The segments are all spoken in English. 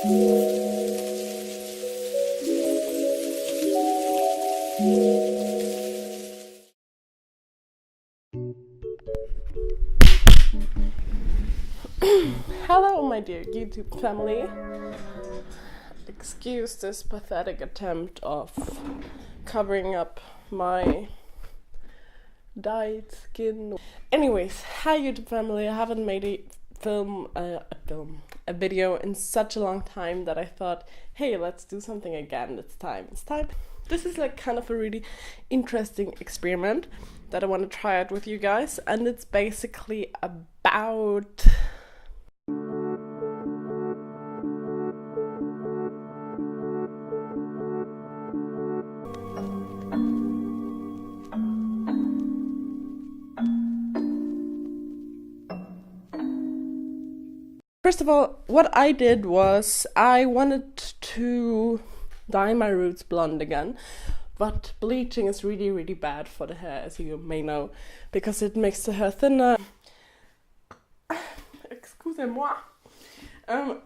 Hello, my dear YouTube family. Excuse this pathetic attempt of covering up my dyed skin. Anyways, hi YouTube family. I haven't made a video in such a long time that I thought, hey, let's do something again. It's time. This is like kind of a really interesting experiment that I want to try out with you guys, and it's basically about first of all, what I did was I wanted to dye my roots blonde again, but bleaching is really, really bad for the hair, as you may know, because it makes the hair thinner. Excusez-moi. Yeah,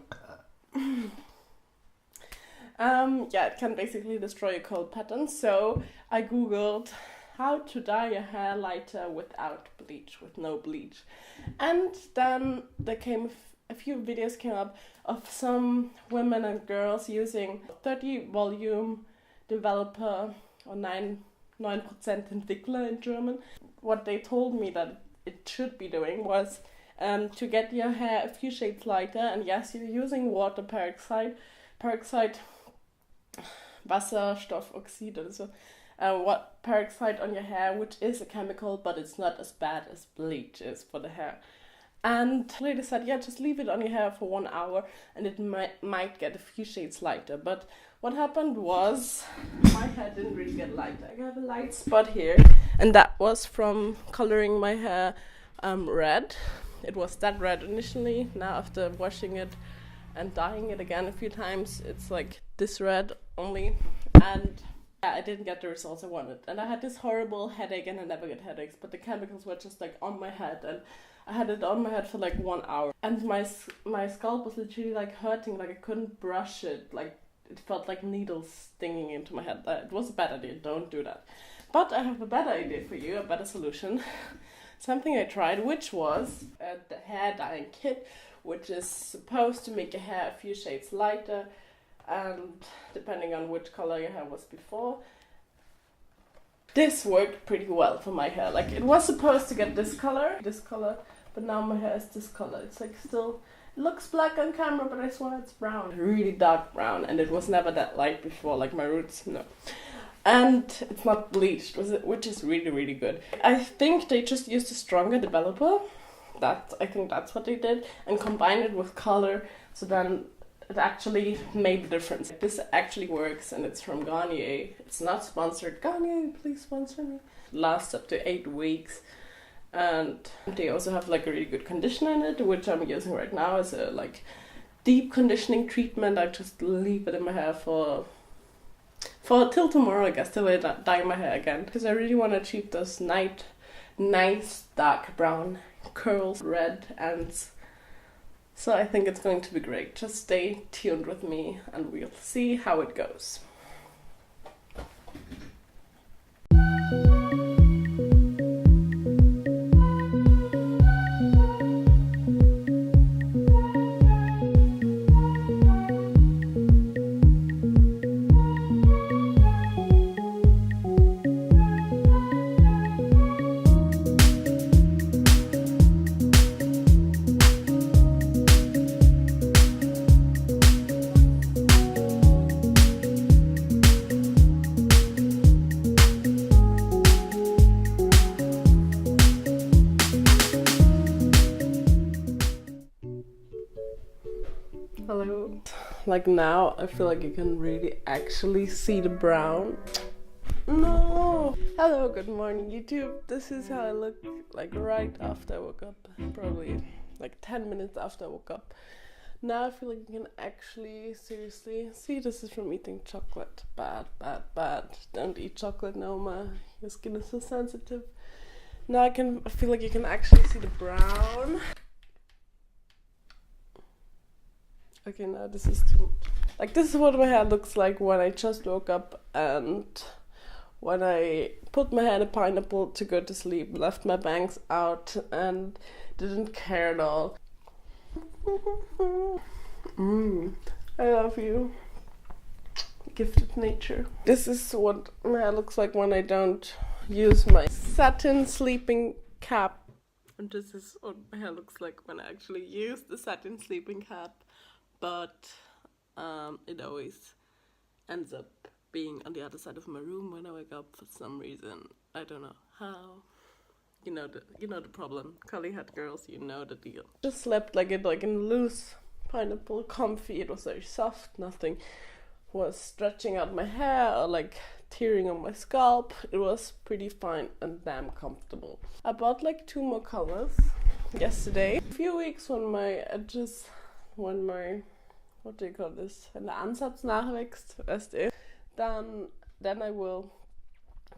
it can basically destroy your cold patterns. So I googled how to dye your hair lighter without bleach, with no bleach, and then there came a few videos came up of some women and girls using 30 volume developer, or 9% Entwickler in German. What they told me that it should be doing was to get your hair a few shades lighter, and yes, you're using water peroxide, Wasserstoffoxid or so, what peroxide on your hair, which is a chemical, but it's not as bad as bleach is for the hair. And the lady said, yeah, just leave it on your hair for 1 hour and it might get a few shades lighter. But what happened was my hair didn't really get lighter. I have a light spot here, and that was from coloring my hair red. It was that red initially. Now after washing it and dyeing it again a few times, it's like this red only. And yeah, I didn't get the results I wanted. And I had this horrible headache, and I never get headaches, but the chemicals were just like on my head, and I had it on my head for like 1 hour, and my scalp was literally like hurting, like I couldn't brush it, like it felt like needles stinging into my head. It was a bad idea, don't do that. But I have a better idea for you, a better solution. Something I tried, which was the hair dyeing kit, which is supposed to make your hair a few shades lighter, and depending on which color your hair was before. This worked pretty well for my hair. Like, it was supposed to get this color, but now my hair is this color. It's like still, it looks black on camera, but I swear it's brown. Really dark brown, and it was never that light before, like my roots, no. And it's not bleached, which is really, really good. I think they just used a stronger developer. I think that's what they did, and combined it with color, so then it actually made a difference. This actually works, and it's from Garnier. It's not sponsored. Garnier, please sponsor me. It lasts up to 8 weeks, and they also have like a really good conditioner in it, which I'm using right now as a like deep conditioning treatment. I just leave it in my hair for till tomorrow, I guess, till I dye my hair again, because I really want to achieve those nice dark brown curls, red ends. So I think it's going to be great. Just stay tuned with me and we'll see how it goes. Hello. Like now, I feel like you can really actually see the brown. No! Hello, good morning YouTube. This is how I look like right after I woke up. Probably like 10 minutes after I woke up. Now I feel like you can actually seriously see. This is from eating chocolate. Bad. Don't eat chocolate, no, your skin is so sensitive. Now I feel like you can actually see the brown. Okay, now this is too much. Like, this is what my hair looks like when I just woke up and when I put my hair in a pineapple to go to sleep, left my bangs out and didn't care at all. I love you. Gifted nature. This is what my hair looks like when I don't use my satin sleeping cap. And this is what my hair looks like when I actually use the satin sleeping cap. But it always ends up being on the other side of my room when I wake up for some reason. I don't know how. You know the problem. Curly head girls, you know the deal. Just slept like in loose pineapple, comfy. It was very soft. Nothing was stretching out my hair or like tearing on my scalp. It was pretty fine and damn comfortable. I bought like 2 more colors yesterday. A few weeks when my what do you call this? When der Ansatz nachwächst, weißt du? Then I will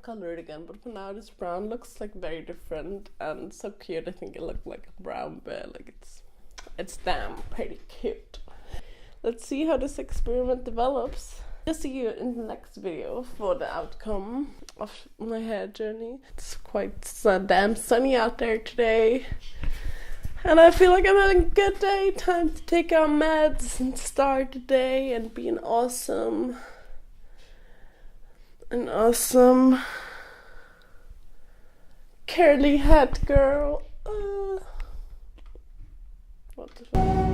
color it again. But for now, this brown looks like very different and so cute. I think it looked like a brown bear. Like it's damn pretty cute. Let's see how this experiment develops. I'll see you in the next video for the outcome of my hair journey. It's quite damn sunny out there today. And I feel like I'm having a good day. Time to take our meds and start the day and be an awesome curly head girl. What the fuck?